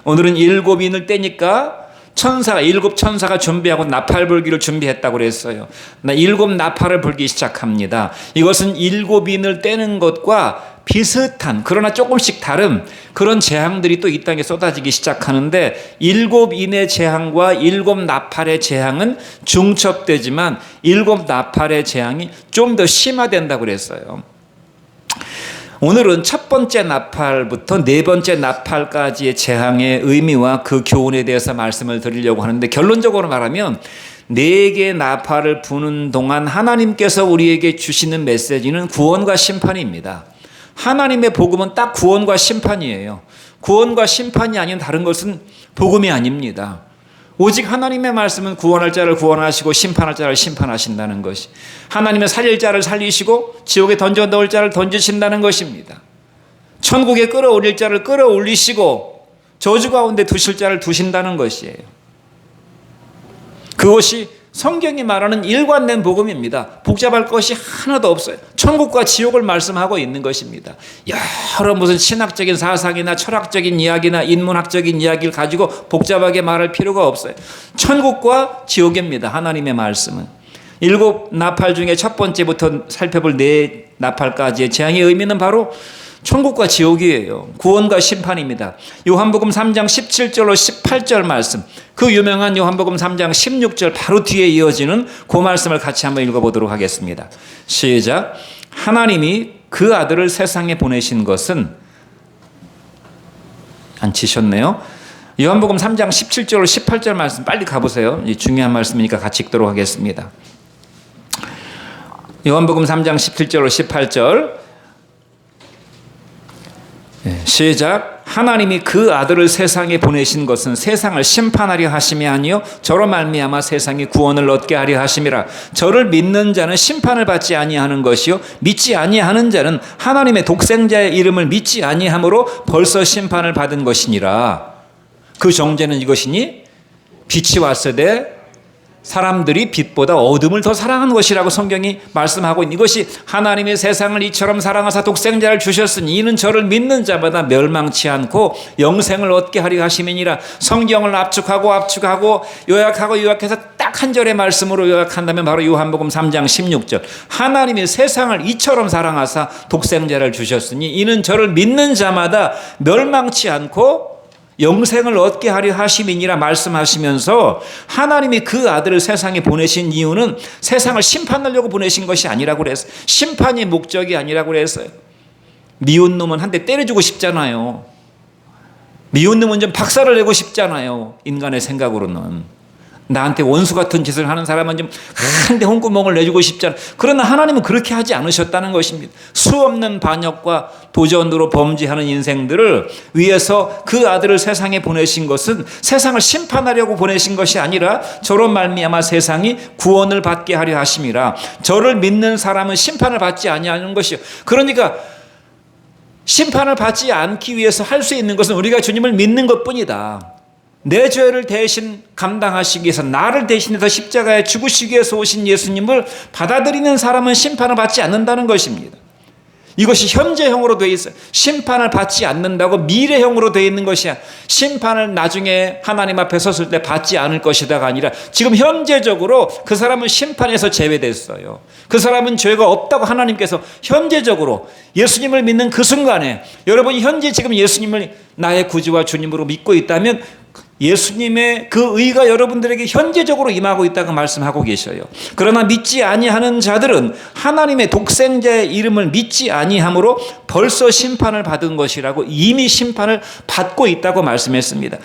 오늘은 일곱 인을 떼니까 일곱 천사가 준비하고 나팔 불기를 준비했다고 그랬어요. 일곱 나팔을 불기 시작합니다. 이것은 일곱 인을 떼는 것과 비슷한, 그러나 조금씩 다른 그런 재앙들이 또 이 땅에 쏟아지기 시작하는데, 일곱 인의 재앙과 일곱 나팔의 재앙은 중첩되지만 일곱 나팔의 재앙이 좀 더 심화된다고 그랬어요. 오늘은 첫 번째 나팔부터 네 번째 나팔까지의 재앙의 의미와 그 교훈에 대해서 말씀을 드리려고 하는데, 결론적으로 말하면 네 개의 나팔을 부는 동안 하나님께서 우리에게 주시는 메시지는 구원과 심판입니다. 하나님의 복음은 딱 구원과 심판이에요. 구원과 심판이 아닌 다른 것은 복음이 아닙니다. 오직 하나님의 말씀은 구원할 자를 구원하시고 심판할 자를 심판하신다는 것이, 하나님의 살릴 자를 살리시고 지옥에 던져 넣을 자를 던지신다는 것입니다. 천국에 끌어올릴 자를 끌어올리시고 저주 가운데 두실 자를 두신다는 것이에요. 그것이 성경이 말하는 일관된 복음입니다. 복잡할 것이 하나도 없어요. 천국과 지옥을 말씀하고 있는 것입니다. 여러 무슨 신학적인 사상이나 철학적인 이야기나 인문학적인 이야기를 가지고 복잡하게 말할 필요가 없어요. 천국과 지옥입니다. 하나님의 말씀은. 일곱 나팔 중에 첫 번째부터 살펴볼 네 나팔까지의 재앙의 의미는 바로 천국과 지옥이에요. 구원과 심판입니다. 요한복음 3장 17절로 18절 말씀, 그 유명한 요한복음 3장 16절 바로 뒤에 이어지는 그 말씀을 같이 한번 읽어보도록 하겠습니다. 시작. 하나님이 그 아들을 세상에 보내신 것은, 안 치셨네요. 요한복음 3장 17절로 18절 말씀 빨리 가보세요. 중요한 말씀이니까 같이 읽도록 하겠습니다. 요한복음 3장 17절로 18절 시작. 하나님이 그 아들을 세상에 보내신 것은 세상을 심판하려 하심이 아니요 저로 말미암아 세상이 구원을 얻게 하려 하심이라. 저를 믿는 자는 심판을 받지 아니하는 것이요 믿지 아니하는 자는 하나님의 독생자의 이름을 믿지 아니함으로 벌써 심판을 받은 것이니라. 그 정죄는 이것이니 빛이 왔으되 사람들이 빛보다 어둠을 더 사랑한 것이라고 성경이 말씀하고 있는, 이것이 하나님의 세상을 이처럼 사랑하사 독생자를 주셨으니 이는 저를 믿는 자마다 멸망치 않고 영생을 얻게 하려 하심이니라. 성경을 압축하고 요약해서 딱 한 절의 말씀으로 요약한다면 바로 요한복음 3장 16절. 하나님의 세상을 이처럼 사랑하사 독생자를 주셨으니 이는 저를 믿는 자마다 멸망치 않고 영생을 얻게 하려 하심이니라 말씀하시면서, 하나님이 그 아들을 세상에 보내신 이유는 세상을 심판하려고 보내신 것이 아니라고 그랬어요. 심판이 목적이 아니라고 그랬어요. 미운 놈은 한 대 때려주고 싶잖아요. 미운 놈은 좀 박살을 내고 싶잖아요. 인간의 생각으로는. 나한테 원수 같은 짓을 하는 사람은 좀 한 대 홍구멍을 내주고 싶잖아요. 그러나 하나님은 그렇게 하지 않으셨다는 것입니다. 수없는 반역과 도전으로 범죄하는 인생들을 위해서 그 아들을 세상에 보내신 것은 세상을 심판하려고 보내신 것이 아니라 저로 말미암아 세상이 구원을 받게 하려 하심이라. 저를 믿는 사람은 심판을 받지 아니하는 것이요. 그러니까 심판을 받지 않기 위해서 할 수 있는 것은 우리가 주님을 믿는 것뿐이다. 내 죄를 대신 감당하시기 위해서, 나를 대신해서 십자가에 죽으시기 위해서 오신 예수님을 받아들이는 사람은 심판을 받지 않는다는 것입니다. 이것이 현재형으로 되어 있어요. 심판을 받지 않는다고 미래형으로 되어 있는 것이야. 심판을 나중에 하나님 앞에 섰을 때 받지 않을 것이다가 아니라 지금 현재적으로 그 사람은 심판에서 제외됐어요. 그 사람은 죄가 없다고 하나님께서 현재적으로 예수님을 믿는 그 순간에, 여러분이 현재 지금 예수님을 나의 구주와 주님으로 믿고 있다면 예수님의 그 의가 여러분들에게 현재적으로 임하고 있다고 말씀하고 계셔요. 그러나 믿지 아니하는 자들은 하나님의 독생자의 이름을 믿지 아니함으로 벌써 심판을 받은 것이라고, 이미 심판을 받고 있다고 말씀했습니다.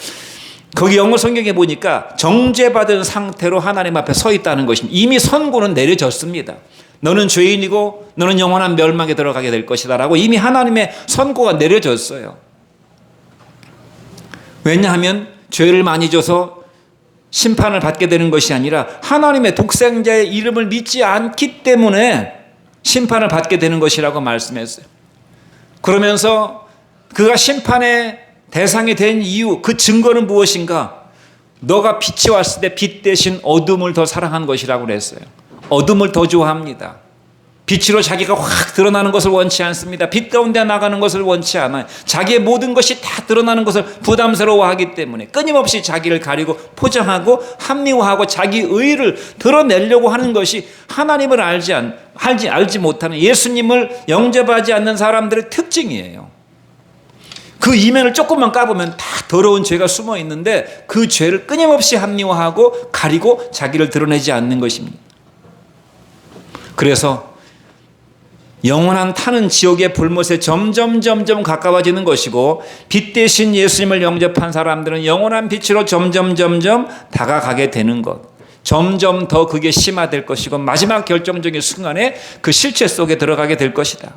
거기 영어 성경에 보니까 정죄받은 상태로 하나님 앞에 서 있다는 것입니다. 이미 선고는 내려졌습니다. 너는 죄인이고 너는 영원한 멸망에 들어가게 될 것이다 라고 이미 하나님의 선고가 내려졌어요. 왜냐하면 죄를 많이 져서 심판을 받게 되는 것이 아니라 하나님의 독생자의 이름을 믿지 않기 때문에 심판을 받게 되는 것이라고 말씀했어요. 그러면서 그가 심판의 대상이 된 이유, 그 증거는 무엇인가? 너가 빛이 왔을 때 빛 대신 어둠을 더 사랑한 것이라고 그랬어요. 어둠을 더 좋아합니다. 빛으로 자기가 확 드러나는 것을 원치 않습니다. 빛 가운데 나가는 것을 원치 않아요. 자기의 모든 것이 다 드러나는 것을 부담스러워하기 때문에 끊임없이 자기를 가리고 포장하고 합리화하고 자기 의의를 드러내려고 하는 것이 하나님을 알지 못하는, 예수님을 영접하지 않는 사람들의 특징이에요. 그 이면을 조금만 까보면 다 더러운 죄가 숨어 있는데 그 죄를 끊임없이 합리화하고 가리고 자기를 드러내지 않는 것입니다. 그래서 영원한 타는 지옥의 불못에 점점 가까워지는 것이고, 빛 대신 예수님을 영접한 사람들은 영원한 빛으로 점점 다가가게 되는 것, 점점 더 그게 심화될 것이고 마지막 결정적인 순간에 그 실체 속에 들어가게 될 것이다.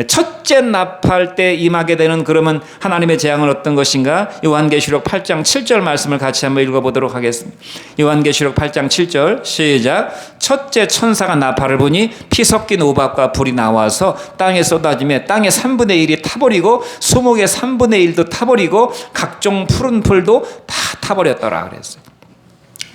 첫째 납할 때 임하게 되는 그러면 하나님의 재앙은 어떤 것인가? 요한계시록 8장 7절 말씀을 같이 한번 읽어보도록 하겠습니다. 요한계시록 8장 7절 시작. 첫째 천사가 나팔을 부니 피 섞인 우박과 불이 나와서 땅에 쏟아지며 땅의 3분의 1이 타버리고 수목의 3분의 1도 타버리고 각종 푸른 풀도 다 타버렸더라 그랬어요.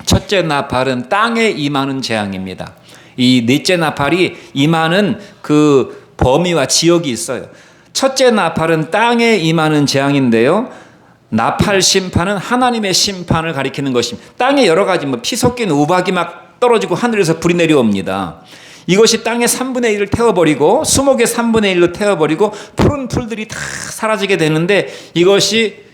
첫째 나팔은 땅에 임하는 재앙입니다. 이 넷째 나팔이 임하는 그 범위와 지역이 있어요. 첫째 나팔은 땅에 임하는 재앙인데요, 나팔 심판은 하나님의 심판을 가리키는 것입니다. 땅에 여러 가지 피 섞인 우박이 막 떨어지고 하늘에서 불이 내려옵니다. 이것이 땅의 3분의 1을 태워버리고 수목의 3분의 1로 태워버리고 푸른 풀들이 다 사라지게 되는데, 이것이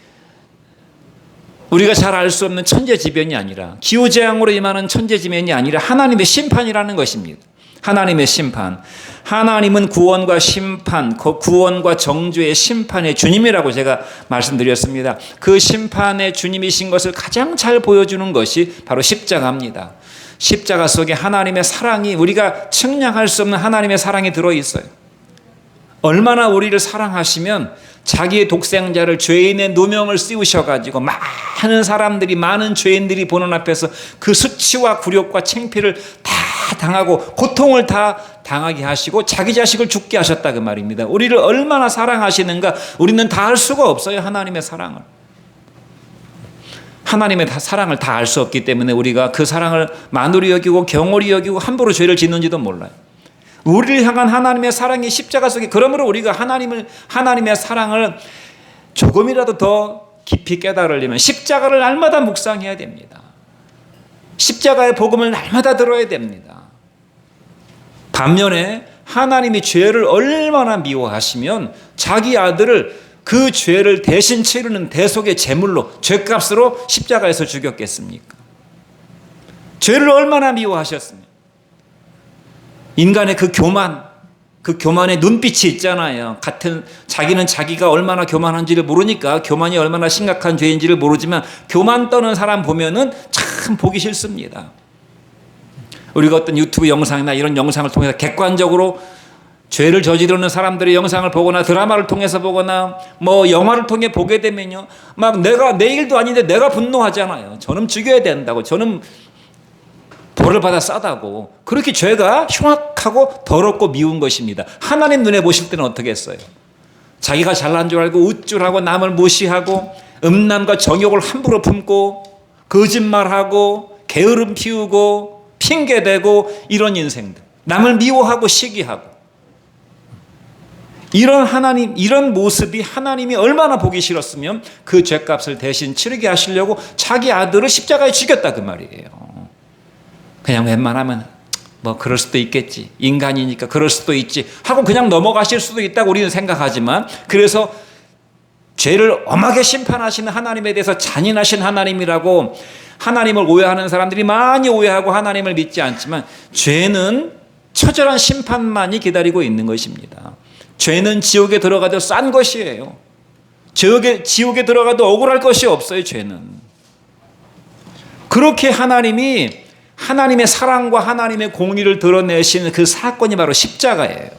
우리가 잘 알 수 없는 천재지변이 아니라, 기후재앙으로 임하는 천재지변이 아니라 하나님의 심판이라는 것입니다. 하나님의 심판. 하나님은 구원과 심판, 구원과 정죄의 심판의 주님이라고 제가 말씀드렸습니다. 그 심판의 주님이신 것을 가장 잘 보여주는 것이 바로 십자가입니다. 십자가 속에 하나님의 사랑이, 우리가 측량할 수 없는 하나님의 사랑이 들어있어요. 얼마나 우리를 사랑하시면 자기의 독생자를 죄인의 누명을 씌우셔가지고 많은 사람들이, 많은 죄인들이 보는 앞에서 그 수치와 굴욕과 창피를 다 당하고 고통을 다 당하게 하시고 자기 자식을 죽게 하셨다 그 말입니다. 우리를 얼마나 사랑하시는가 우리는 다 알 수가 없어요. 하나님의 사랑을. 하나님의 사랑을 다 알 수 없기 때문에 우리가 그 사랑을 만우리 여기고 경홀히 여기고 함부로 죄를 짓는지도 몰라요. 우리를 향한 하나님의 사랑이 십자가 속에, 그러므로 우리가 하나님의 사랑을 조금이라도 더 깊이 깨달으려면 십자가를 날마다 묵상해야 됩니다. 십자가의 복음을 날마다 들어야 됩니다. 반면에 하나님이 죄를 얼마나 미워하시면 자기 아들을 그 죄를 대신 치르는 대속의 제물로, 죄값으로 십자가에서 죽였겠습니까? 죄를 얼마나 미워하셨습니까? 인간의 그 교만의 눈빛이 있잖아요. 자기는 자기가 얼마나 교만한지를 모르니까, 교만이 얼마나 심각한 죄인지를 모르지만 교만 떠는 사람 보면은 참 보기 싫습니다. 우리가 어떤 유튜브 영상이나 이런 영상을 통해서 객관적으로 죄를 저지르는 사람들의 영상을 보거나 드라마를 통해서 보거나 뭐 영화를 통해 보게 되면요, 막 내가, 내 일도 아닌데 내가 분노하잖아요. 저놈 죽여야 된다고, 저놈 벌을 받아 싸다고. 그렇게 죄가 흉악하고 더럽고 미운 것입니다. 하나님 눈에 보실 때는 어떻게 했어요? 자기가 잘난 줄 알고 우쭐하고 남을 무시하고 음란과 정욕을 함부로 품고 거짓말하고 게으름 피우고 핑계대고 이런 인생들, 남을 미워하고 시기하고, 이런 하나님, 이런 모습이 하나님이 얼마나 보기 싫었으면 그 죄값을 대신 치르게 하시려고 자기 아들을 십자가에 죽였다 그 말이에요. 그냥 웬만하면 뭐 그럴 수도 있겠지, 인간이니까 그럴 수도 있지 하고 그냥 넘어가실 수도 있다고 우리는 생각하지만, 그래서 죄를 엄하게 심판하시는 하나님에 대해서 잔인하신 하나님이라고 하나님을 오해하는 사람들이 많이 오해하고 하나님을 믿지 않지만, 죄는 처절한 심판만이 기다리고 있는 것입니다. 죄는 지옥에 들어가도 싼 것이에요. 지옥에 들어가도 억울할 것이 없어요. 죄는. 그렇게 하나님의 사랑과 하나님의 공의를 드러내시는 그 사건이 바로 십자가예요.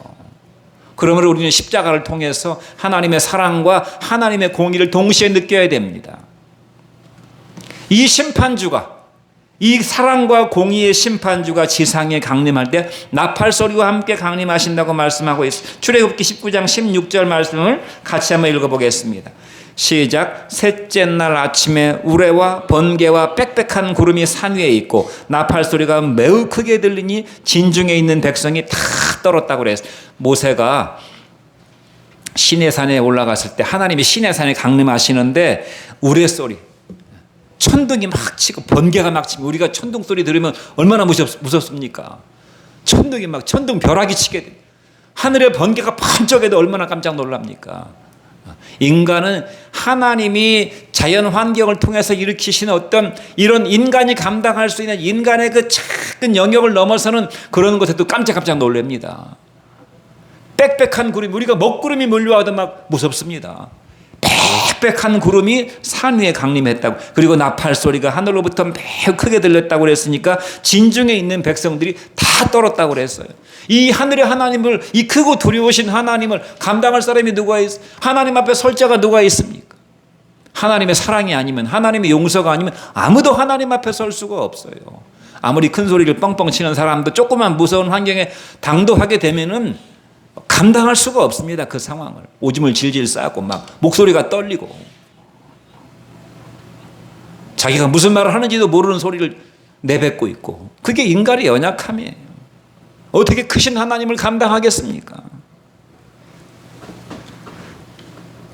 그러므로 우리는 십자가를 통해서 하나님의 사랑과 하나님의 공의를 동시에 느껴야 됩니다. 이 심판주가, 이 사랑과 공의의 심판주가 지상에 강림할 때 나팔 소리와 함께 강림하신다고 말씀하고 있습니다. 출애굽기 19장 16절 말씀을 같이 한번 읽어보겠습니다. 시작. 셋째 날 아침에 우레와 번개와 빽빽한 구름이 산 위에 있고 나팔 소리가 매우 크게 들리니 진중에 있는 백성이 다 떨었다고 그랬어요. 모세가 시내산에 올라갔을 때 하나님이 시내산에 강림하시는데 우레소리, 천둥이 막 치고 번개가 막 치고, 우리가 천둥 소리 들으면 얼마나 무섭습니까? 천둥이 막 천둥 벼락이 치게 돼. 하늘의 번개가 번쩍해도 얼마나 깜짝 놀랍니까? 인간은 하나님이 자연 환경을 통해서 일으키시는 어떤 이런 인간이 감당할 수 있는 인간의 그 작은 영역을 넘어서는 그런 것에도 깜짝깜짝 놀랍니다. 빽빽한 구름, 우리가 먹구름이 몰려와도 막 무섭습니다. 빽빽한 구름이 산 위에 강림했다고, 그리고 나팔 소리가 하늘로부터 매우 크게 들렸다고 그랬으니까 진중에 있는 백성들이 다 떨었다고 그랬어요. 이 하늘의 하나님을, 이 크고 두려우신 하나님을 감당할 사람이 누가 있어요? 하나님 앞에 설 자가 누가 있습니까? 하나님의 사랑이 아니면, 하나님의 용서가 아니면 아무도 하나님 앞에 설 수가 없어요. 아무리 큰 소리를 뻥뻥 치는 사람도 조그만 무서운 환경에 당도하게 되면은 감당할 수가 없습니다. 그 상황을. 오줌을 질질 싸고 막 목소리가 떨리고 자기가 무슨 말을 하는지도 모르는 소리를 내뱉고 있고, 그게 인간의 연약함이에요. 어떻게 크신 하나님을 감당하겠습니까?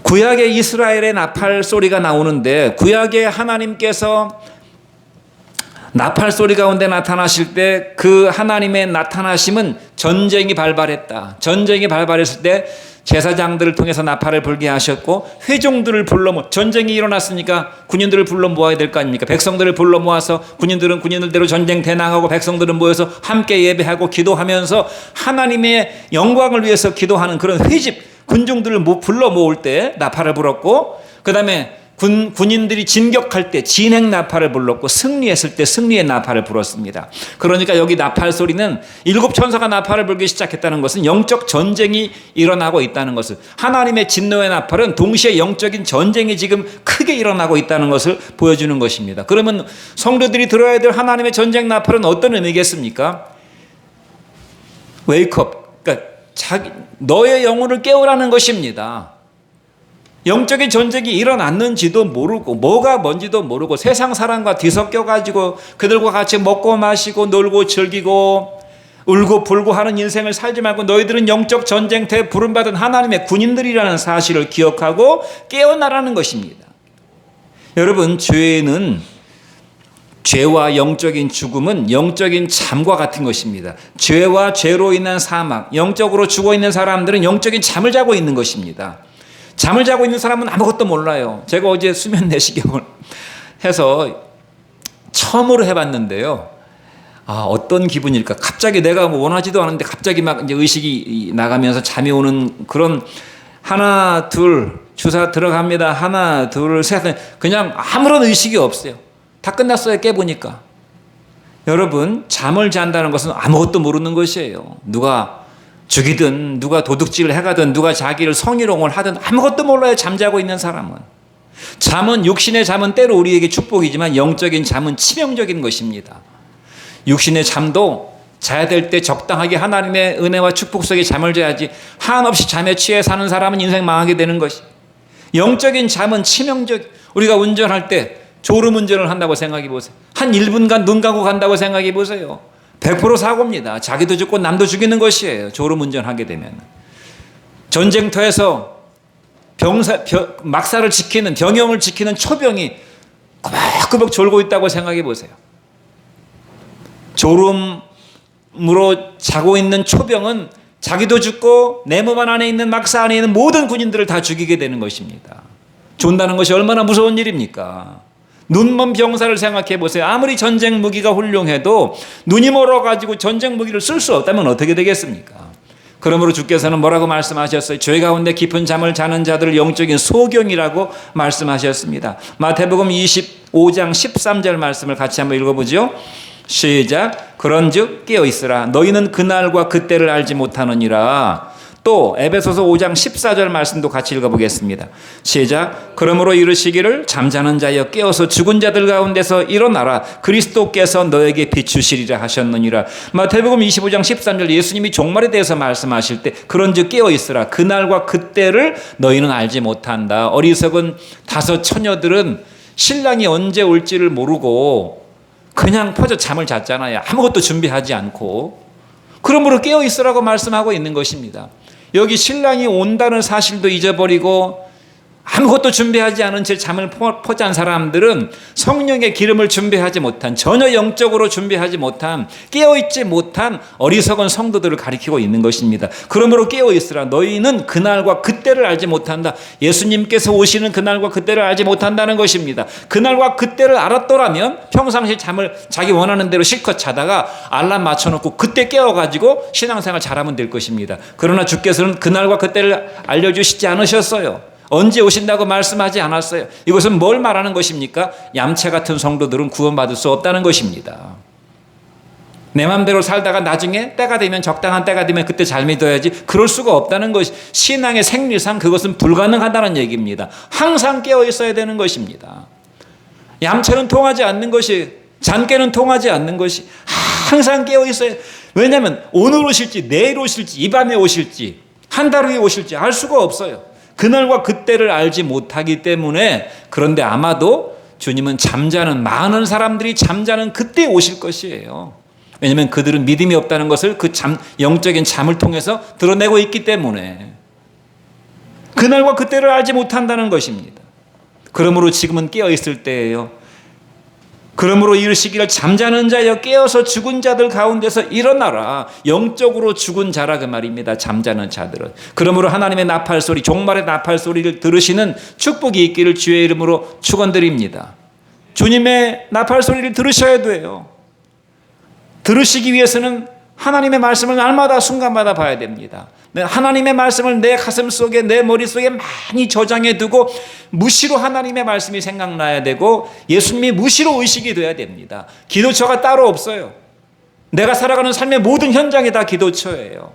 구약의 이스라엘의 나팔 소리가 나오는데, 구약의 하나님께서 나팔 소리 가운데 나타나실 때 그 하나님의 나타나심은 전쟁이 발발했다. 전쟁이 발발했을 때 제사장들을 통해서 나팔을 불게 하셨고, 회종들을 불러 모아, 전쟁이 일어났으니까 군인들을 불러 모아야 될 거 아닙니까? 백성들을 불러 모아서 군인들은 군인들대로 전쟁 대항하고, 백성들은 모여서 함께 예배하고 기도하면서 하나님의 영광을 위해서 기도하는 그런 회집 군중들을 불러 모을 때 나팔을 불었고, 그 다음에 군인들이 진격할 때 진행 나팔을 불렀고, 승리했을 때 승리의 나팔을 불었습니다. 그러니까 여기 나팔 소리는 일곱 천사가 나팔을 불기 시작했다는 것은 영적 전쟁이 일어나고 있다는 것을, 하나님의 진노의 나팔은 동시에 영적인 전쟁이 지금 크게 일어나고 있다는 것을 보여주는 것입니다. 그러면 성도들이 들어야 될 하나님의 전쟁 나팔은 어떤 의미겠습니까? 웨이크업, 그러니까 너의 영혼을 깨우라는 것입니다. 영적인 전쟁이 일어났는지도 모르고, 뭐가 뭔지도 모르고, 세상 사람과 뒤섞여가지고 그들과 같이 먹고 마시고 놀고 즐기고 울고 불고 하는 인생을 살지 말고, 너희들은 영적 전쟁터에 부름받은 하나님의 군인들이라는 사실을 기억하고 깨어나라는 것입니다. 여러분, 죄와 영적인 죽음은 영적인 잠과 같은 것입니다. 죄와 죄로 인한 사망, 영적으로 죽어있는 사람들은 영적인 잠을 자고 있는 것입니다. 잠을 자고 있는 사람은 아무것도 몰라요. 제가 어제 수면 내시경을 해서 처음으로 해봤는데요. 어떤 기분일까? 갑자기 내가 원하지도 않은데 갑자기 막 이제 의식이 나가면서 잠이 오는 그런, 하나, 둘, 주사 들어갑니다. 하나, 둘, 셋. 그냥 아무런 의식이 없어요. 다 끝났어요. 깨보니까. 여러분, 잠을 잔다는 것은 아무것도 모르는 것이에요. 누가 죽이든 누가 도둑질을 해가든 누가 자기를 성희롱을 하든 아무것도 몰라요. 잠자고 있는 사람은. 잠은, 육신의 잠은 때로 우리에게 축복이지만 영적인 잠은 치명적인 것입니다. 육신의 잠도 자야 될 때 적당하게 하나님의 은혜와 축복 속에 잠을 자야지, 한없이 잠에 취해 사는 사람은 인생 망하게 되는 것이. 영적인 잠은 치명적. 우리가 운전할 때 졸음 운전을 한다고 생각해 보세요. 한 1분간 눈 감고 간다고 생각해 보세요. 100% 사고입니다. 자기도 죽고 남도 죽이는 것이에요. 졸음 운전하게 되면. 전쟁터에서 막사를 지키는, 병영을 지키는 초병이 꾸벅꾸벅 졸고 있다고 생각해 보세요. 졸음으로 자고 있는 초병은 자기도 죽고 내 몸 안에 있는 막사 안에 있는 모든 군인들을 다 죽이게 되는 것입니다. 존다는 것이 얼마나 무서운 일입니까? 눈먼 병사를 생각해 보세요. 아무리 전쟁 무기가 훌륭해도 눈이 멀어가지고 전쟁 무기를 쓸 수 없다면 어떻게 되겠습니까? 그러므로 주께서는 뭐라고 말씀하셨어요? 죄 가운데 깊은 잠을 자는 자들을 영적인 소경이라고 말씀하셨습니다. 마태복음 25장 13절 말씀을 같이 한번 읽어보죠. 시작. 그런즉 깨어있으라. 너희는 그날과 그때를 알지 못하느니라. 또 에베소서 5장 14절 말씀도 같이 읽어보겠습니다. 시작. 그러므로 이르시기를 잠자는 자여 깨어서 죽은 자들 가운데서 일어나라. 그리스도께서 너에게 비추시리라 하셨느니라. 마태복음 25장 13절, 예수님이 종말에 대해서 말씀하실 때 그런즉 깨어있으라. 그날과 그때를 너희는 알지 못한다. 어리석은 다섯 처녀들은 신랑이 언제 올지를 모르고 그냥 퍼져 잠을 잤잖아요. 아무것도 준비하지 않고. 그러므로 깨어 있으라고 말씀하고 있는 것입니다. 여기 신랑이 온다는 사실도 잊어버리고 아무것도 준비하지 않은 채 잠을 포기한 사람들은 성령의 기름을 준비하지 못한, 전혀 영적으로 준비하지 못한, 깨어있지 못한 어리석은 성도들을 가리키고 있는 것입니다. 그러므로 깨어있으라. 너희는 그날과 그때를 알지 못한다. 예수님께서 오시는 그날과 그때를 알지 못한다는 것입니다. 그날과 그때를 알았더라면 평상시 잠을 자기 원하는 대로 실컷 자다가 알람 맞춰놓고 그때 깨어가지고 신앙생활 잘하면 될 것입니다. 그러나 주께서는 그날과 그때를 알려주시지 않으셨어요. 언제 오신다고 말씀하지 않았어요. 이것은 뭘 말하는 것입니까? 얌체 같은 성도들은 구원받을 수 없다는 것입니다. 내 마음대로 살다가 나중에 때가 되면, 적당한 때가 되면 그때 잘 믿어야지, 그럴 수가 없다는 것이, 신앙의 생리상 그것은 불가능하다는 얘기입니다. 항상 깨어 있어야 되는 것입니다. 얌체는 통하지 않는 것이, 잔깨는 통하지 않는 것이, 항상 깨어 있어야. 왜냐하면 오늘 오실지 내일 오실지 이 밤에 오실지 한 달 후에 오실지 알 수가 없어요. 그날과 그때를 알지 못하기 때문에. 그런데 아마도 주님은 잠자는, 많은 사람들이 잠자는 그때 오실 것이에요. 왜냐하면 그들은 믿음이 없다는 것을 그 영적인 잠을 통해서 드러내고 있기 때문에. 그날과 그때를 알지 못한다는 것입니다. 그러므로 지금은 깨어 있을 때예요. 그러므로 이르시기를 잠자는 자여 깨어서 죽은 자들 가운데서 일어나라. 영적으로 죽은 자라 그 말입니다. 잠자는 자들은. 그러므로 하나님의 나팔 소리, 종말의 나팔 소리를 들으시는 축복이 있기를 주의 이름으로 축원드립니다. 주님의 나팔 소리를 들으셔야 돼요. 들으시기 위해서는 하나님의 말씀을 날마다 순간마다 봐야 됩니다. 하나님의 말씀을 내 가슴 속에, 내 머릿속에 많이 저장해 두고 무시로 하나님의 말씀이 생각나야 되고 예수님이 무시로 의식이 돼야 됩니다. 기도처가 따로 없어요. 내가 살아가는 삶의 모든 현장이 다 기도처예요.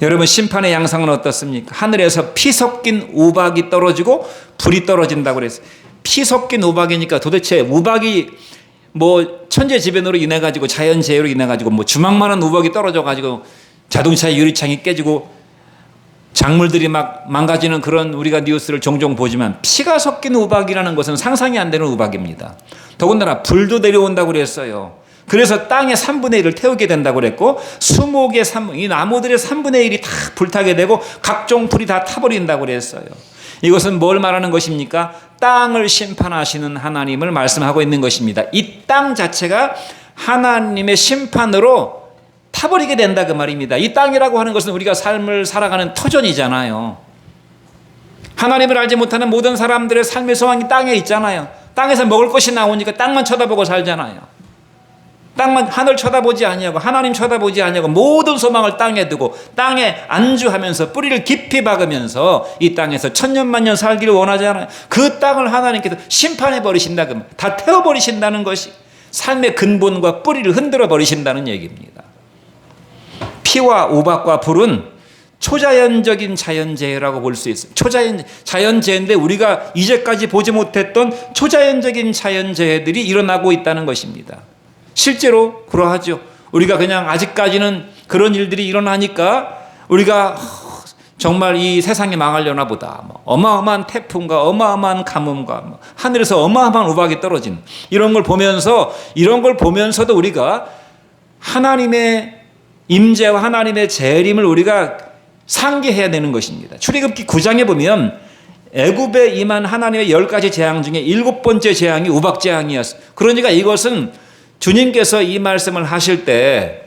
여러분, 심판의 양상은 어떻습니까? 하늘에서 피 섞인 우박이 떨어지고 불이 떨어진다고 그랬어요. 피 섞인 우박이니까 도대체 우박이 뭐 천재지변으로 인해 가지고, 자연재해로 인해 가지고 뭐 주먹만한 우박이 떨어져 가지고 자동차의 유리창이 깨지고 작물들이 막 망가지는 그런 우리가 뉴스를 종종 보지만, 피가 섞인 우박이라는 것은 상상이 안 되는 우박입니다. 더군다나 불도 내려온다고 그랬어요. 그래서 땅의 3분의 1을 태우게 된다고 그랬고, 수목의 이 나무들의 3분의 1이 다 불타게 되고 각종 불이 다 타버린다고 그랬어요. 이것은 뭘 말하는 것입니까? 땅을 심판하시는 하나님을 말씀하고 있는 것입니다. 이 땅 자체가 하나님의 심판으로 타버리게 된다 그 말입니다. 이 땅이라고 하는 것은 우리가 삶을 살아가는 터전이잖아요. 하나님을 알지 못하는 모든 사람들의 삶의 소망이 땅에 있잖아요. 땅에서 먹을 것이 나오니까 땅만 쳐다보고 살잖아요. 땅만, 하늘 쳐다보지 아니하고 하나님 쳐다보지 아니하고 모든 소망을 땅에 두고 땅에 안주하면서 뿌리를 깊이 박으면서 이 땅에서 천년만년 살기를 원하잖아요. 그 땅을 하나님께서 심판해 버리신다, 다 태워버리신다는 것이 삶의 근본과 뿌리를 흔들어 버리신다는 얘기입니다. 피와 우박과 불은 초자연적인 자연재해라고 볼 수 있어요. 자연재해인데 우리가 이제까지 보지 못했던 초자연적인 자연재해들이 일어나고 있다는 것입니다. 실제로 그러하죠. 우리가 그냥 아직까지는 그런 일들이 일어나니까 우리가 정말 이 세상이 망하려나 보다, 어마어마한 태풍과 어마어마한 가뭄과 하늘에서 어마어마한 우박이 떨어진 이런 걸 보면서도 우리가 하나님의 임재와 하나님의 재림을 우리가 상기해야 되는 것입니다. 출애굽기 9장에 보면 애굽에 임한 하나님의 10가지 재앙 중에 7번째 재앙이 우박 재앙이었어요. 그러니까 이것은 주님께서 이 말씀을 하실 때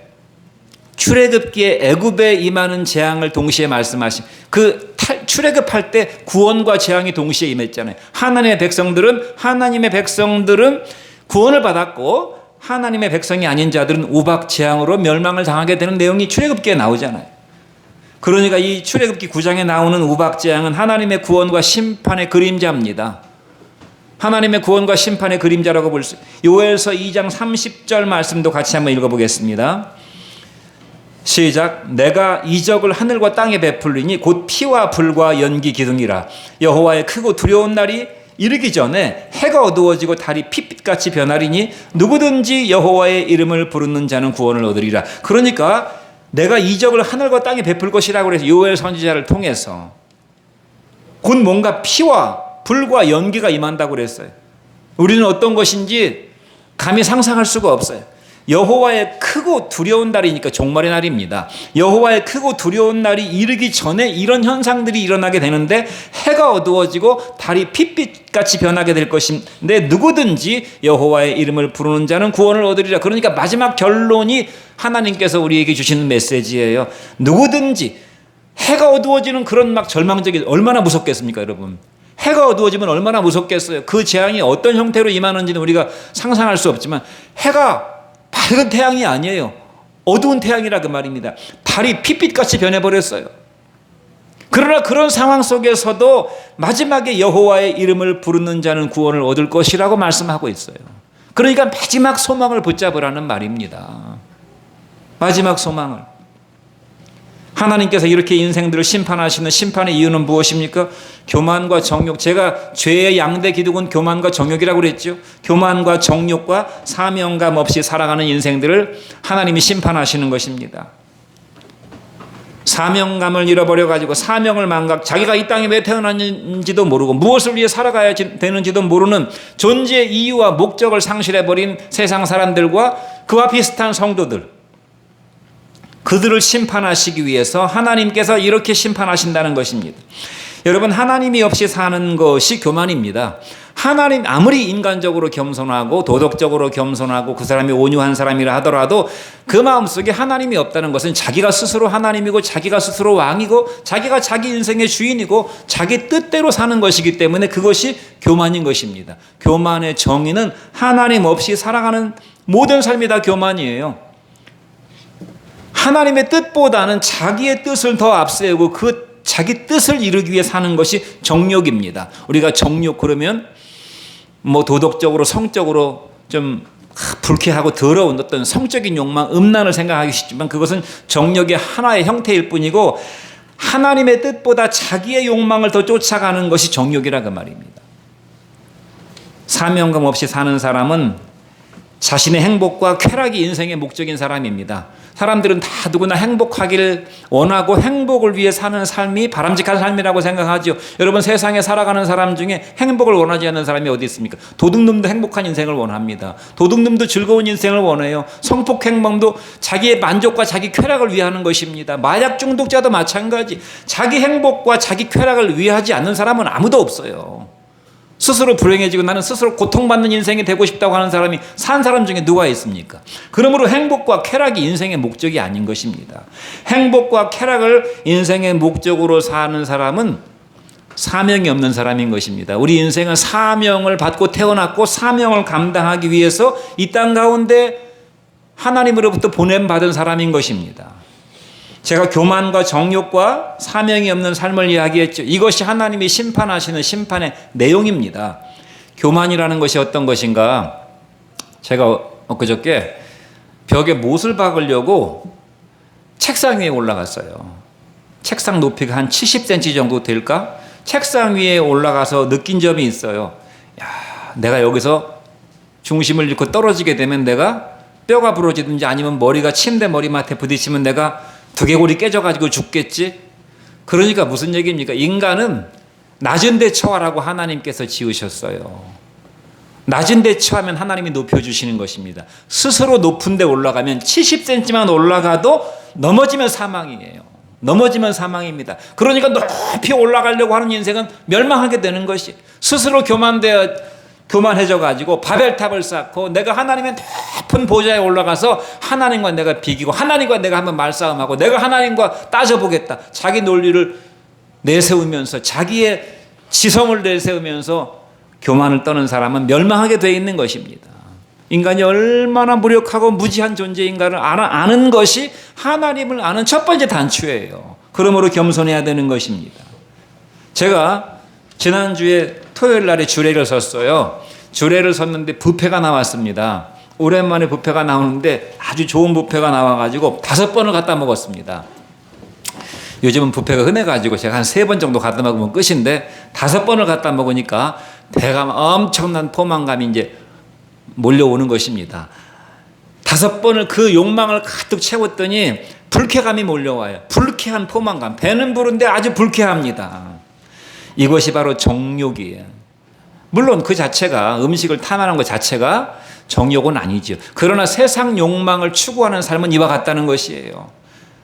출애굽기에 애굽에 임하는 재앙을 동시에 말씀하신, 그 출애굽할 때 구원과 재앙이 동시에 임했잖아요. 하나님의 백성들은 구원을 받았고 하나님의 백성이 아닌 자들은 우박 재앙으로 멸망을 당하게 되는 내용이 출애굽기에 나오잖아요. 그러니까 이 출애굽기 9장에 나오는 우박 재앙은 하나님의 구원과 심판의 그림자입니다. 하나님의 구원과 심판의 그림자라고 볼 수 있어요. 요엘서 2장 30절 말씀도 같이 한번 읽어보겠습니다. 시작. 내가 이적을 하늘과 땅에 베풀리니 곧 피와 불과 연기 기둥이라. 여호와의 크고 두려운 날이 이르기 전에 해가 어두워지고 달이 핏빛같이 변하리니 누구든지 여호와의 이름을 부르는 자는 구원을 얻으리라. 그러니까 내가 이적을 하늘과 땅에 베풀 것이라고 해서 요엘 선지자를 통해서 곧 뭔가 피와 불과 연기가 임한다고 그랬어요. 우리는 어떤 것인지 감히 상상할 수가 없어요. 여호와의 크고 두려운 날이니까 종말의 날입니다. 여호와의 크고 두려운 날이 이르기 전에 이런 현상들이 일어나게 되는데 해가 어두워지고 달이 핏빛같이 변하게 될 것인데 누구든지 여호와의 이름을 부르는 자는 구원을 얻으리라. 그러니까 마지막 결론이 하나님께서 우리에게 주시는 메시지예요. 누구든지 해가 어두워지는 그런 막 절망적인 얼마나 무섭겠습니까, 여러분? 해가 어두워지면 얼마나 무섭겠어요. 그 재앙이 어떤 형태로 임하는지는 우리가 상상할 수 없지만 해가 밝은 태양이 아니에요. 어두운 태양이라 그 말입니다. 달이 핏빛같이 변해버렸어요. 그러나 그런 상황 속에서도 마지막에 여호와의 이름을 부르는 자는 구원을 얻을 것이라고 말씀하고 있어요. 그러니까 마지막 소망을 붙잡으라는 말입니다. 마지막 소망을. 하나님께서 이렇게 인생들을 심판하시는 심판의 이유는 무엇입니까? 교만과 정욕. 제가 죄의 양대 기둥은 교만과 정욕이라고 그랬죠. 교만과 정욕과 사명감 없이 살아가는 인생들을 하나님이 심판하시는 것입니다. 사명감을 잃어버려가지고 사명을 자기가 이 땅에 왜 태어났는지도 모르고 무엇을 위해 살아가야 되는지도 모르는 존재의 이유와 목적을 상실해버린 세상 사람들과 그와 비슷한 성도들, 그들을 심판하시기 위해서 하나님께서 이렇게 심판하신다는 것입니다. 여러분, 하나님이 없이 사는 것이 교만입니다. 하나님 아무리 인간적으로 겸손하고 도덕적으로 겸손하고 그 사람이 온유한 사람이라 하더라도 그 마음속에 하나님이 없다는 것은 자기가 스스로 하나님이고 자기가 스스로 왕이고 자기가 자기 인생의 주인이고 자기 뜻대로 사는 것이기 때문에 그것이 교만인 것입니다. 교만의 정의는 하나님 없이 살아가는 모든 삶이 다 교만이에요. 하나님의 뜻보다는 자기의 뜻을 더 앞세우고 그 자기 뜻을 이루기 위해 사는 것이 정욕입니다. 우리가 정욕 그러면 뭐 도덕적으로 성적으로 좀 불쾌하고 더러운 어떤 성적인 욕망, 음란을 생각하기 쉽지만 그것은 정욕의 하나의 형태일 뿐이고 하나님의 뜻보다 자기의 욕망을 더 쫓아가는 것이 정욕이라 그 말입니다. 사명감 없이 사는 사람은 자신의 행복과 쾌락이 인생의 목적인 사람입니다. 사람들은 다 누구나 행복하기를 원하고 행복을 위해 사는 삶이 바람직한 삶이라고 생각하죠. 여러분, 세상에 살아가는 사람 중에 행복을 원하지 않는 사람이 어디 있습니까? 도둑놈도 행복한 인생을 원합니다. 도둑놈도 즐거운 인생을 원해요. 성폭행범도 자기의 만족과 자기 쾌락을 위하는 것입니다. 마약 중독자도 마찬가지. 자기 행복과 자기 쾌락을 위하지 않는 사람은 아무도 없어요. 스스로 불행해지고 나는 스스로 고통받는 인생이 되고 싶다고 하는 사람이 산 사람 중에 누가 있습니까? 그러므로 행복과 쾌락이 인생의 목적이 아닌 것입니다. 행복과 쾌락을 인생의 목적으로 사는 사람은 사명이 없는 사람인 것입니다. 우리 인생은 사명을 받고 태어났고 사명을 감당하기 위해서 이 땅 가운데 하나님으로부터 보냄받은 사람인 것입니다. 제가 교만과 정욕과 사명이 없는 삶을 이야기했죠. 이것이 하나님이 심판하시는 심판의 내용입니다. 교만이라는 것이 어떤 것인가? 제가 엊그저께 벽에 못을 박으려고 책상 위에 올라갔어요. 책상 높이가 한 70cm 정도 될까? 책상 위에 올라가서 느낀 점이 있어요. 야, 내가 여기서 중심을 잃고 떨어지게 되면 내가 뼈가 부러지든지 아니면 머리가 침대 머리맡에 부딪히면 내가 두개골이 깨져가지고 죽겠지? 그러니까 무슨 얘기입니까? 인간은 낮은 데 처하라고 하나님께서 지으셨어요. 낮은 데 처하면 하나님이 높여주시는 것입니다. 스스로 높은 데 올라가면 70cm만 올라가도 넘어지면 사망이에요. 넘어지면 사망입니다. 그러니까 높이 올라가려고 하는 인생은 멸망하게 되는 것이, 스스로 교만해져 가지고 바벨탑을 쌓고 내가 하나님의 높은 보좌에 올라가서 하나님과 내가 비기고 하나님과 내가 한번 말싸움하고 내가 하나님과 따져보겠다. 자기 논리를 내세우면서 자기의 지성을 내세우면서 교만을 떠는 사람은 멸망하게 되어 있는 것입니다. 인간이 얼마나 무력하고 무지한 존재인가를 아는 것이 하나님을 아는 첫 번째 단추예요. 그러므로 겸손해야 되는 것입니다. 제가 지난주에 토요일 날에 주례를 섰어요. 주례를 섰는데 뷔페가 나왔습니다. 오랜만에 뷔페가 나오는데 아주 좋은 뷔페가 나와가지고 5번을 갖다 먹었습니다. 요즘은 뷔페가 흔해가지고 제가 한 3번 정도 갖다 먹으면 끝인데 5번을 갖다 먹으니까 배가 엄청난 포만감이 이제 몰려오는 것입니다. 5번을 그 욕망을 가득 채웠더니 불쾌감이 몰려와요. 불쾌한 포만감. 배는 부른데 아주 불쾌합니다. 이것이 바로 정욕이에요. 물론 그 자체가, 음식을 탐하는 것 자체가 정욕은 아니죠. 그러나 세상 욕망을 추구하는 삶은 이와 같다는 것이에요.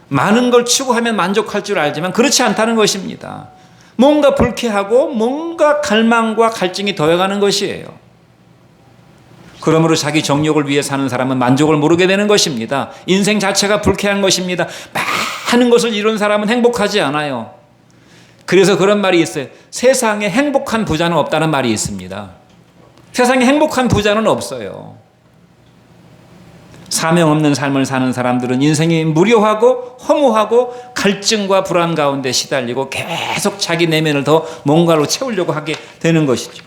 많은 걸 추구하면 만족할 줄 알지만 그렇지 않다는 것입니다. 뭔가 불쾌하고 뭔가 갈망과 갈증이 더해가는 것이에요. 그러므로 자기 정욕을 위해 사는 사람은 만족을 모르게 되는 것입니다. 인생 자체가 불쾌한 것입니다. 많은 것을 이룬 사람은 행복하지 않아요. 그래서 그런 말이 있어요. 세상에 행복한 부자는 없다는 말이 있습니다. 세상에 행복한 부자는 없어요. 사명 없는 삶을 사는 사람들은 인생이 무료하고 허무하고 갈증과 불안 가운데 시달리고 계속 자기 내면을 더 뭔가로 채우려고 하게 되는 것이죠.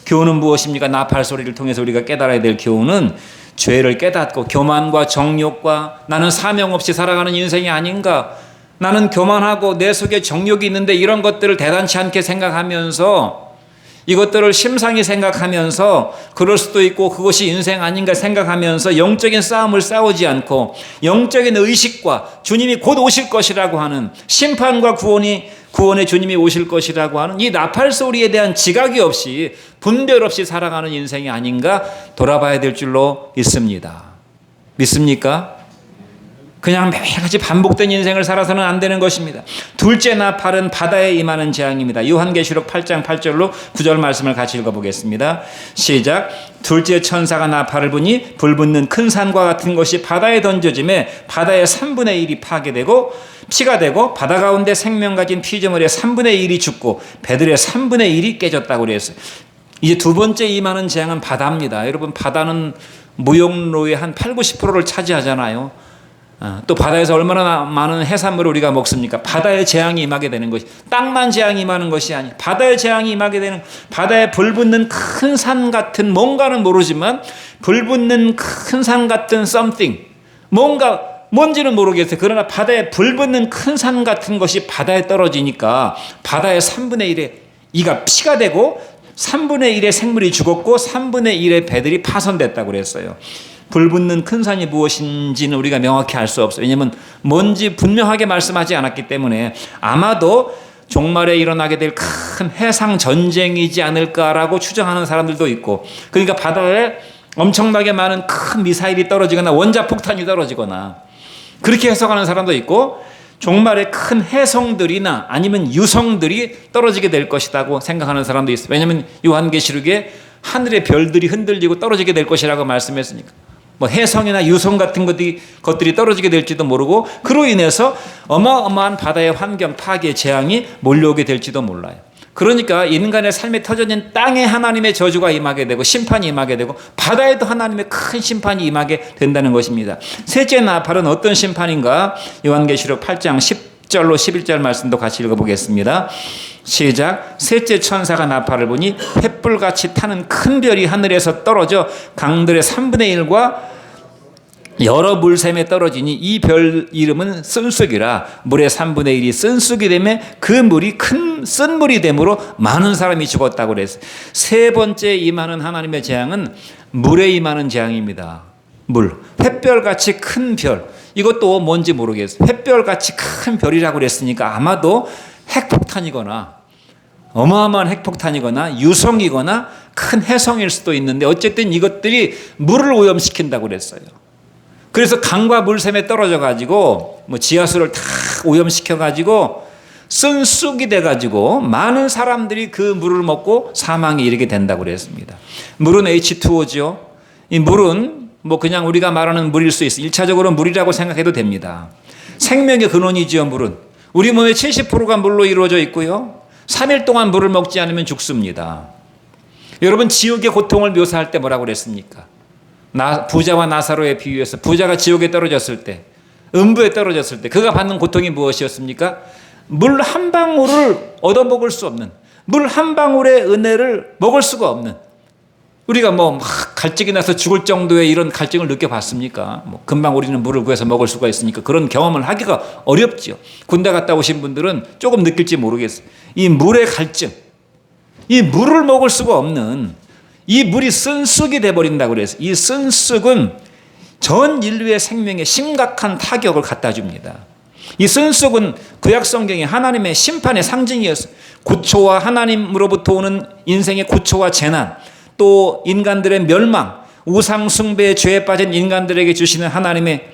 교훈은 무엇입니까? 나팔 소리를 통해서 우리가 깨달아야 될 교훈은 죄를 깨닫고 교만과 정욕과 나는 사명 없이 살아가는 인생이 아닌가, 나는 교만하고 내 속에 정욕이 있는데 이런 것들을 대단치 않게 생각하면서 이것들을 심상히 생각하면서 그럴 수도 있고 그것이 인생 아닌가 생각하면서 영적인 싸움을 싸우지 않고 영적인 의식과 주님이 곧 오실 것이라고 하는 심판과 구원의 주님이 오실 것이라고 하는 이 나팔 소리에 대한 지각이 없이 분별 없이 살아가는 인생이 아닌가 돌아봐야 될 줄로 믿습니다. 믿습니까? 그냥 매일같이 반복된 인생을 살아서는 안 되는 것입니다. 둘째 나팔은 바다에 임하는 재앙입니다. 요한계시록 8장 8절로 9절 말씀을 같이 읽어보겠습니다. 시작. 둘째 천사가 나팔을 부니 불붙는 큰 산과 같은 것이 바다에 던져짐에 바다의 3분의 1이 파괴되고 피가 되고 바다 가운데 생명 가진 피조물의 3분의 1이 죽고 배들의 3분의 1이 깨졌다고 그랬어요. 이제 두 번째 임하는 재앙은 바다입니다. 여러분, 바다는 무역로의 한 8, 90%를 차지하잖아요. 또 바다에서 얼마나 많은 해산물을 우리가 먹습니까? 바다에 재앙이 임하게 되는 것이, 땅만 재앙이 임하는 것이 아니에요. 바다에 재앙이 임하게 되는, 바다에 불붙는 큰 산 같은 뭔가는 모르지만 불붙는 큰 산 같은 something, 뭔지는 모르겠어요. 그러나 바다에 불붙는 큰 산 같은 것이 바다에 떨어지니까 바다의 3분의 1의 2가 피가 되고 3분의 1의 생물이 죽었고 3분의 1의 배들이 파손됐다고 그랬어요. 불붙는 큰 산이 무엇인지는 우리가 명확히 알 수 없어요. 왜냐하면 뭔지 분명하게 말씀하지 않았기 때문에 아마도 종말에 일어나게 될 큰 해상 전쟁이지 않을까라고 추정하는 사람들도 있고, 그러니까 바다에 엄청나게 많은 큰 미사일이 떨어지거나 원자폭탄이 떨어지거나 그렇게 해석하는 사람도 있고, 종말에 큰 해성들이나 아니면 유성들이 떨어지게 될 것이라고 생각하는 사람도 있어요. 왜냐하면 요한계시록에 하늘의 별들이 흔들리고 떨어지게 될 것이라고 말씀했으니까. 뭐 해성이나 유성 같은 것들이 떨어지게 될지도 모르고 그로 인해서 어마어마한 바다의 환경 파괴 재앙이 몰려오게 될지도 몰라요. 그러니까 인간의 삶에 터져진 땅에 하나님의 저주가 임하게 되고 심판이 임하게 되고 바다에도 하나님의 큰 심판이 임하게 된다는 것입니다. 셋째 나팔은 어떤 심판인가? 요한계시록 8장 10절로 11절 말씀도 같이 읽어보겠습니다. 시작. 셋째 천사가 나팔을 부니 횃불같이 타는 큰 별이 하늘에서 떨어져 강들의 3분의 1과 여러 물샘에 떨어지니 이 별 이름은 쓴쑥이라. 물의 3분의 1이 쓴쑥이 되매 그 물이 큰 쓴물이 되므로 많은 사람이 죽었다고 그랬어요. 세 번째 임하는 하나님의 재앙은 물에 임하는 재앙입니다. 물, 횃별같이 큰 별. 이것도 뭔지 모르겠어요. 횃별같이 큰 별이라고 그랬으니까 아마도 핵폭탄이거나 어마어마한 핵폭탄이거나 유성이거나 큰 해성일 수도 있는데 어쨌든 이것들이 물을 오염시킨다고 그랬어요. 그래서 강과 물샘에 떨어져 가지고 뭐 지하수를 다 오염시켜 가지고 쓴쑥이 돼 가지고 많은 사람들이 그 물을 먹고 사망에 이르게 된다고 그랬습니다. 물은 H2O죠. 이 물은 뭐 그냥 우리가 말하는 물일 수 있어요. 1차적으로 물이라고 생각해도 됩니다. 생명의 근원이지요, 물은. 우리 몸의 70%가 물로 이루어져 있고요. 3일 동안 물을 먹지 않으면 죽습니다. 여러분, 지옥의 고통을 묘사할 때 뭐라고 그랬습니까? 부자와 나사로의 비유에서 부자가 지옥에 떨어졌을 때, 음부에 떨어졌을 때 그가 받는 고통이 무엇이었습니까? 물 한 방울을 얻어먹을 수 없는, 물 한 방울의 은혜를 먹을 수가 없는, 우리가 뭐 막 갈증이 나서 죽을 정도의 이런 갈증을 느껴봤습니까? 뭐 금방 우리는 물을 구해서 먹을 수가 있으니까 그런 경험을 하기가 어렵죠. 군대 갔다 오신 분들은 조금 느낄지 모르겠어요. 이 물의 갈증, 이 물을 먹을 수가 없는, 이 물이 쓴쑥이 돼버린다고 그래서 이 쓴쑥은 전 인류의 생명에 심각한 타격을 갖다 줍니다. 이 쓴쑥은 구약 성경에 하나님의 심판의 상징이었어요. 고초와 하나님으로부터 오는 인생의 고초와 재난, 또 인간들의 멸망, 우상 숭배의 죄에 빠진 인간들에게 주시는 하나님의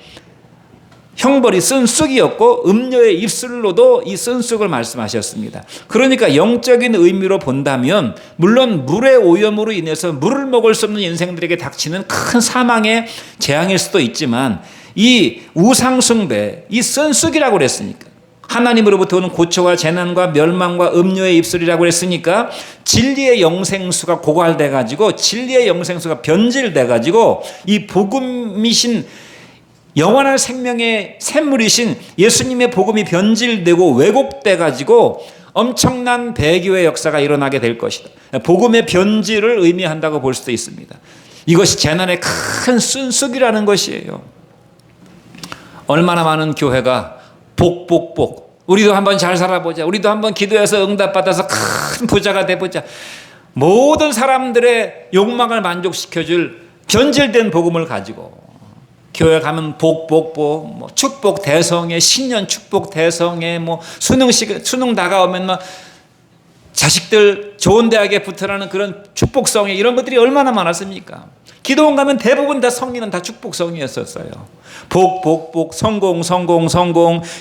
형벌이 쓴쑥이었고 음녀의 입술로도 이 쓴쑥을 말씀하셨습니다. 그러니까 영적인 의미로 본다면 물론 물의 오염으로 인해서 물을 먹을 수 없는 인생들에게 닥치는 큰 사망의 재앙일 수도 있지만 이 우상 숭배, 이 쓴쑥이라고 그랬으니까 하나님으로부터 오는 고초와 재난과 멸망과 음료의 입술이라고 그랬으니까 진리의 영생수가 고갈돼 가지고 진리의 영생수가 변질돼 가지고 이 복음이신 영원한 생명의 샘물이신 예수님의 복음이 변질되고 왜곡돼 가지고 엄청난 배교의 역사가 일어나게 될 것이다. 복음의 변질을 의미한다고 볼 수도 있습니다. 이것이 재난의 큰 쓴쑥이라는 것이에요. 얼마나 많은 교회가 복 우리도 한번 잘 살아보자, 우리도 한번 기도해서 응답받아서 큰 부자가 돼보자, 모든 사람들의 욕망을 만족시켜줄 변질된 복음을 가지고 교회 가면 뭐 축복 대성회, 신년 축복 대성회, 뭐 수능 다가오면 막 자식들 좋은 대학에 붙으라는 그런 축복성회, 이런 것들이 얼마나 많았습니까? 기도원 가면 대부분 다 성리는 다 축복성이었었어요. 복, 성공,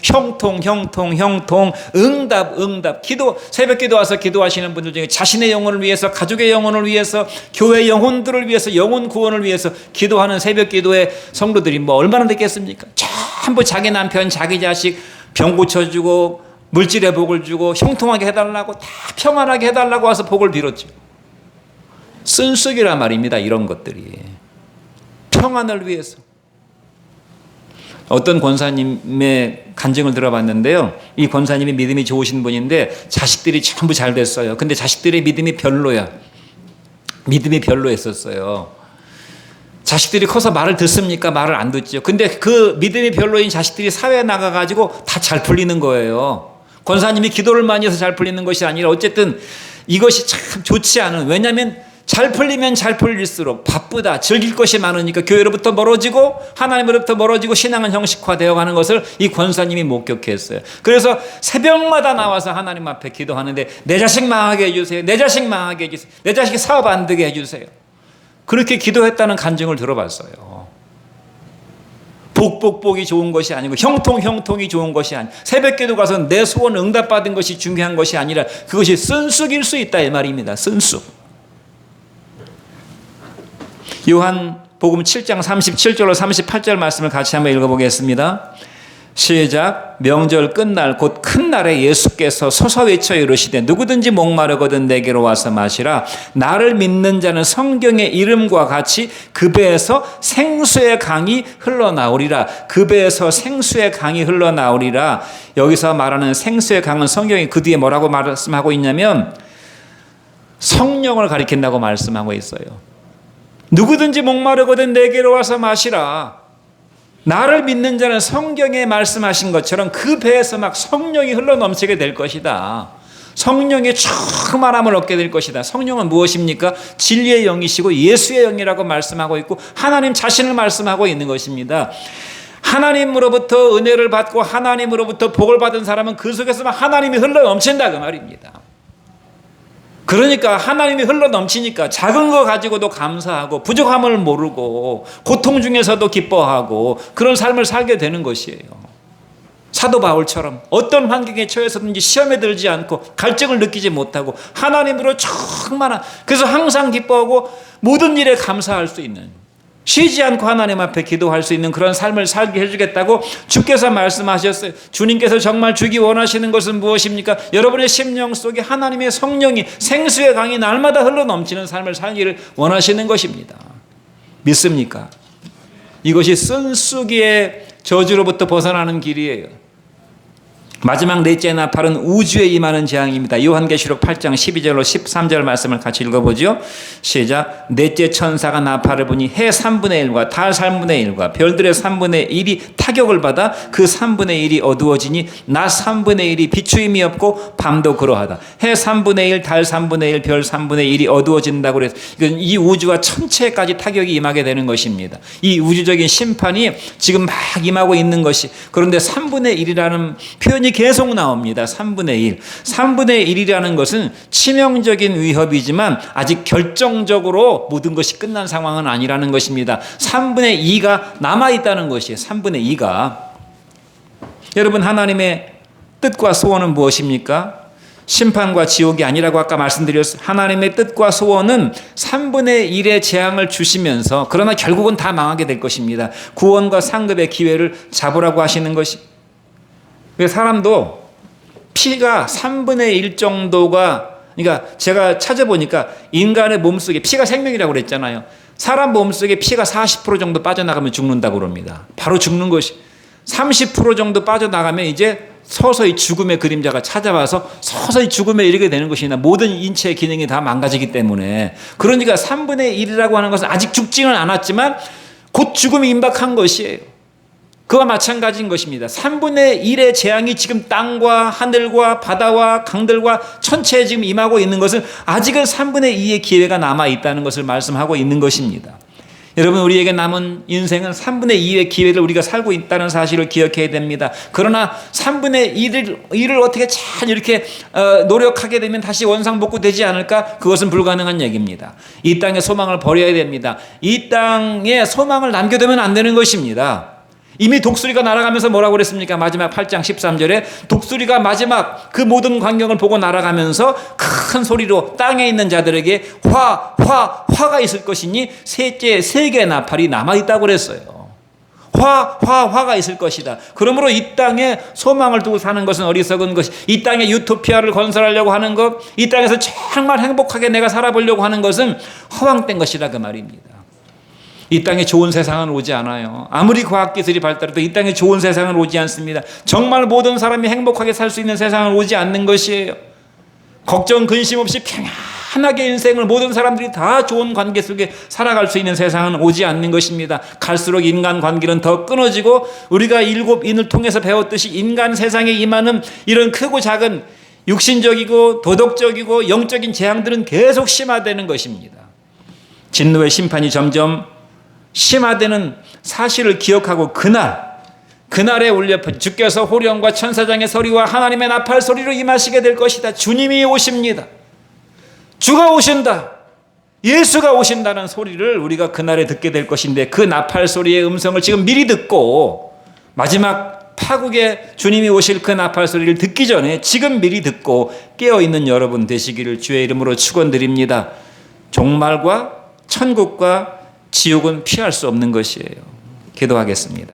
형통, 응답. 새벽 기도 와서 기도하시는 분들 중에 자신의 영혼을 위해서, 가족의 영혼을 위해서, 교회 영혼들을 위해서, 영혼 구원을 위해서 기도하는 새벽 기도의 성도들이 뭐 얼마나 됐겠습니까? 전부 자기 남편, 자기 자식 병 고쳐주고 물질의 복을 주고 형통하게 해달라고, 다 평안하게 해달라고 와서 복을 빌었죠. 쓴쑥이란 말입니다. 이런 것들이 평안을 위해서. 어떤 권사님의 간증을 들어봤는데요, 이 권사님이 믿음이 좋으신 분인데 자식들이 전부 잘 됐어요. 근데 자식들의 믿음이 별로였었어요. 자식들이 커서 말을 듣습니까? 말을 안 듣죠. 근데 그 믿음이 별로인 자식들이 사회에 나가가지고 다 잘 풀리는 거예요. 권사님이 기도를 많이 해서 잘 풀리는 것이 아니라 어쨌든 이것이 참 좋지 않은, 왜냐하면 잘 풀리면 잘 풀릴수록 바쁘다, 즐길 것이 많으니까 교회로부터 멀어지고 하나님으로부터 멀어지고 신앙은 형식화되어 가는 것을 이 권사님이 목격했어요. 그래서 새벽마다 나와서 하나님 앞에 기도하는데 내 자식 망하게 해주세요, 내 자식 망하게 해주세요, 내 자식이 사업 안 되게 해주세요. 그렇게 기도했다는 간증을 들어봤어요. 복이 좋은 것이 아니고 형통이 좋은 것이 아니고 새벽 기도 가서 내 소원 응답받은 것이 중요한 것이 아니라 그것이 쓴쑥일 수 있다, 이 말입니다. 쓴쑥. 요한복음 7장 37절로 38절 말씀을 같이 한번 읽어보겠습니다. 시작. 명절 끝날 곧 큰 날에 예수께서 서서 외쳐 이르시되 누구든지 목마르거든 내게로 와서 마시라. 나를 믿는 자는 성경의 이름과 같이 그 배에서 생수의 강이 흘러나오리라. 그 배에서 생수의 강이 흘러나오리라. 여기서 말하는 생수의 강은 성경이 그 뒤에 뭐라고 말씀하고 있냐면 성령을 가리킨다고 말씀하고 있어요. 누구든지 목마르거든 내게로 와서 마시라. 나를 믿는 자는 성경에 말씀하신 것처럼 그 배에서 막 성령이 흘러넘치게 될 것이다. 성령의 충만함을 얻게 될 것이다. 성령은 무엇입니까? 진리의 영이시고 예수의 영이라고 말씀하고 있고 하나님 자신을 말씀하고 있는 것입니다. 하나님으로부터 은혜를 받고 하나님으로부터 복을 받은 사람은 그 속에서 하나님이 흘러넘친다, 그 말입니다. 그러니까 하나님이 흘러넘치니까 작은 거 가지고도 감사하고 부족함을 모르고 고통 중에서도 기뻐하고 그런 삶을 살게 되는 것이에요. 사도 바울처럼 어떤 환경에 처해서든지 시험에 들지 않고 갈증을 느끼지 못하고 하나님으로 충만한, 그래서 항상 기뻐하고 모든 일에 감사할 수 있는, 쉬지 않고 하나님 앞에 기도할 수 있는 그런 삶을 살게 해주겠다고 주께서 말씀하셨어요. 주님께서 정말 주기 원하시는 것은 무엇입니까? 여러분의 심령 속에 하나님의 성령이 생수의 강이 날마다 흘러넘치는 삶을 살기를 원하시는 것입니다. 믿습니까? 이것이 쓴쑥이의 저주로부터 벗어나는 길이에요. 마지막 넷째 나팔은 우주에 임하는 재앙입니다. 요한계시록 8장 12절로 13절 말씀을 같이 읽어보죠. 시작. 넷째 천사가 나팔을 부니 해 3분의 1과 달 3분의 1과 별들의 3분의 1이 타격을 받아 그 3분의 1이 어두워지니 낮 3분의 1이 비추임이 없고 밤도 그러하다. 해 3분의 1, 달 3분의 1, 별 3분의 1이 어두워진다고 그래서 이건 이 우주와 전체까지 타격이 임하게 되는 것입니다. 이 우주적인 심판이 지금 막 임하고 있는 것이, 그런데 3분의 1이라는 표현이 비율이 계속 나옵니다. 3분의 1. 3분의 1이라는 것은 치명적인 위협이지만 아직 결정적으로 모든 것이 끝난 상황은 아니라는 것입니다. 3분의 2가 남아있다는 것이에요. 3분의 2가. 여러분, 하나님의 뜻과 소원은 무엇입니까? 심판과 지옥이 아니라고 아까 말씀드렸어요. 하나님의 뜻과 소원은 3분의 1의 재앙을 주시면서 그러나 결국은 다 망하게 될 것입니다. 구원과 상급의 기회를 잡으라고 하시는 것이. 사람도 피가 3분의 1 정도가, 그러니까 제가 찾아보니까 인간의 몸속에 피가 생명이라고 그랬잖아요. 사람 몸속에 피가 40% 정도 빠져나가면 죽는다고 그럽니다. 바로 죽는 것이. 30% 정도 빠져나가면 이제 서서히 죽음의 그림자가 찾아와서 서서히 죽음에 이르게 되는 것이나 모든 인체의 기능이 다 망가지기 때문에, 그러니까 3분의 1이라고 하는 것은 아직 죽지는 않았지만 곧 죽음이 임박한 것이에요. 그와 마찬가지인 것입니다. 3분의 1의 재앙이 지금 땅과 하늘과 바다와 강들과 천체에 지금 임하고 있는 것은 아직은 3분의 2의 기회가 남아있다는 것을 말씀하고 있는 것입니다. 여러분, 우리에게 남은 인생은 3분의 2의 기회를 우리가 살고 있다는 사실을 기억해야 됩니다. 그러나 3분의 1을 어떻게 잘 이렇게 노력하게 되면 다시 원상복구되지 않을까? 그것은 불가능한 얘기입니다. 이 땅에 소망을 버려야 됩니다. 이 땅에 소망을 남겨두면 안 되는 것입니다. 이미 독수리가 날아가면서 뭐라고 그랬습니까? 마지막 8장 13절에 독수리가 마지막 그 모든 광경을 보고 날아가면서 큰 소리로 땅에 있는 자들에게 화가 있을 것이니 셋째 세계의 나팔이 남아있다고 그랬어요. 화가 있을 것이다. 그러므로 이 땅에 소망을 두고 사는 것은 어리석은 것이, 이 땅에 유토피아를 건설하려고 하는 것, 이 땅에서 정말 행복하게 내가 살아보려고 하는 것은 허황된 것이라 그 말입니다. 이 땅에 좋은 세상은 오지 않아요. 아무리 과학기술이 발달해도 이 땅에 좋은 세상은 오지 않습니다. 정말 모든 사람이 행복하게 살 수 있는 세상은 오지 않는 것이에요. 걱정 근심 없이 평안하게 인생을 모든 사람들이 다 좋은 관계 속에 살아갈 수 있는 세상은 오지 않는 것입니다. 갈수록 인간관계는 더 끊어지고, 우리가 일곱 인을 통해서 배웠듯이 인간 세상에 임하는 이런 크고 작은 육신적이고 도덕적이고 영적인 재앙들은 계속 심화되는 것입니다. 진노의 심판이 점점 심화되는 사실을 기억하고 그날에 울려 주께서 호령과 천사장의 소리와 하나님의 나팔 소리로 임하시게 될 것이다. 주님이 오십니다. 주가 오신다. 예수가 오신다는 소리를 우리가 그날에 듣게 될 것인데, 그 나팔 소리의 음성을 지금 미리 듣고 마지막 파국에 주님이 오실 그 나팔 소리를 듣기 전에 지금 미리 듣고 깨어있는 여러분 되시기를 주의 이름으로 축원드립니다. 종말과 천국과 지옥은 피할 수 없는 것이에요. 기도하겠습니다.